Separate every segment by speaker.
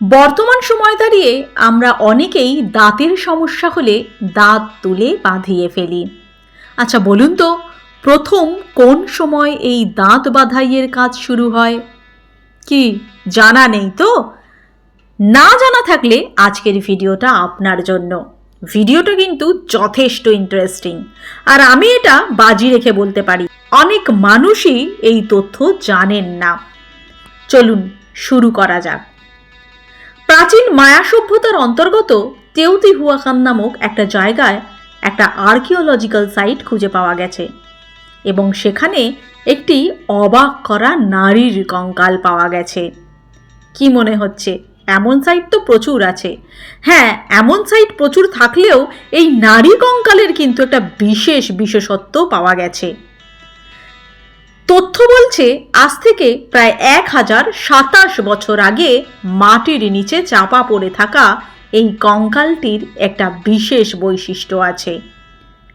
Speaker 1: বর্তমান সময় দাঁড়িয়ে আমরা অনেকেই দাঁতের সমস্যা হলে দাঁত তুলে বাঁধিয়ে ফেলি। আচ্ছা বলুন তো, প্রথম কোন সময় এই দাঁত বাঁধাইয়ের কাজ শুরু হয়? কি জানা নেই তো? না জানা থাকলে আজকের ভিডিওটা আপনার জন্য। ভিডিওটা কিন্তু যথেষ্ট ইন্টারেস্টিং, আর আমি এটা বাজি রেখে বলতে পারি অনেক মানুষই এই তথ্য জানেন না। চলুন শুরু করা যাক। প্রাচীন মায়া সভ্যতার অন্তর্গত তেওতিহুয়াকান নামক একটা জায়গায় একটা আর্কিওলজিক্যাল সাইট খুঁজে পাওয়া গেছে এবং সেখানে একটি অবাক করা নারীর কঙ্কাল পাওয়া গেছে। কি মনে হচ্ছে, এমন সাইট তো প্রচুর আছে। হ্যাঁ, এমন সাইট প্রচুর থাকলেও এই নারী কঙ্কালের কিন্তু একটা বিশেষ বিশেষত্ব পাওয়া গেছে। তথ্য বলছে আজ থেকে প্রায় 1027 বছর আগে মাটির নিচে চাপা পড়ে থাকা এই কঙ্কালটির একটা বিশেষ বৈশিষ্ট্য আছে।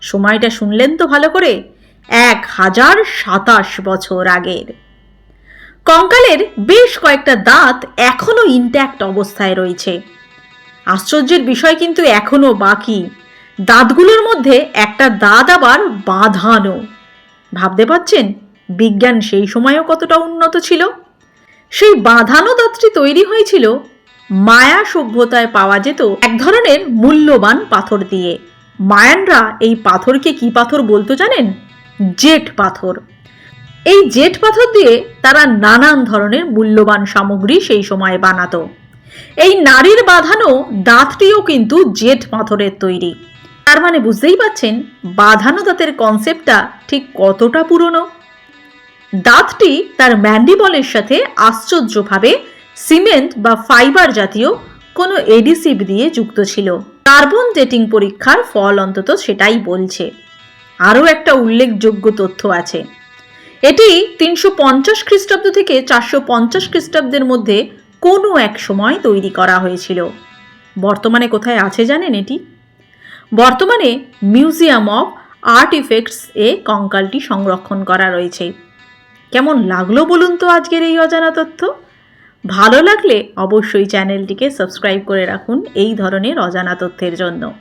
Speaker 1: সময়টা শুনলেন তো ভালো করে, 1027 বছর আগের। কঙ্কালের বেশ কয়েকটা দাঁত এখনো ইনট্যাক্ট অবস্থায় রয়েছে। আশ্চর্যের বিষয় কিন্তু এখনো বাকি। দাঁতগুলোর মধ্যে একটা দাঁত আবার বাঁধানো। ভাবতে পারছেন বিজ্ঞান সেই সময়ও কতটা উন্নত ছিল? সেই বাঁধানো দাঁতটি তৈরি হয়েছিল মায়া সভ্যতায় পাওয়া যেত এক ধরনের মূল্যবান পাথর দিয়ে। মায়ানরা এই পাথরকে কি পাথর বলতো জানেন? জেট পাথর। এই জেট পাথর দিয়ে তারা নানান ধরনের মূল্যবান সামগ্রী সেই সময় বানাতো। এই নারীর বাঁধানো দাঁতটিও কিন্তু জেট পাথরের তৈরি। তার মানে বুঝতেই পাচ্ছেন বাঁধানো দাঁতের কনসেপ্টটা ঠিক কতটা পুরনো। দাঁতটি তার ম্যান্ডিবলের সাথে আশ্চর্যভাবে সিমেন্ট বা ফাইবার জাতীয় কোনো এডিসিভ দিয়ে যুক্ত ছিল। কার্বন ডেটিং পরীক্ষার ফল অন্তত সেটাই বলছে। আরও একটা উল্লেখযোগ্য তথ্য আছে। এটি 350 খ্রিস্টাব্দ থেকে 450 খ্রিস্টাব্দের মধ্যে কোনো এক সময় তৈরি করা হয়েছিল। বর্তমানে কোথায় আছে জানেন এটি? বর্তমানে মিউজিয়াম অফ আর্টিফ্যাক্টস এ কঙ্কালটি সংরক্ষণ করা রয়েছে। কেমন লাগলো বলুন তো আজকের এই অজানা তথ্য? ভালো লাগলে অবশ্যই চ্যানেলটিকে সাবস্ক্রাইব করে রাখুন এই ধরনের অজানা তথ্যের জন্য।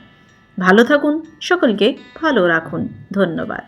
Speaker 1: ভালো থাকুন, সকলকে ভালো রাখুন। ধন্যবাদ।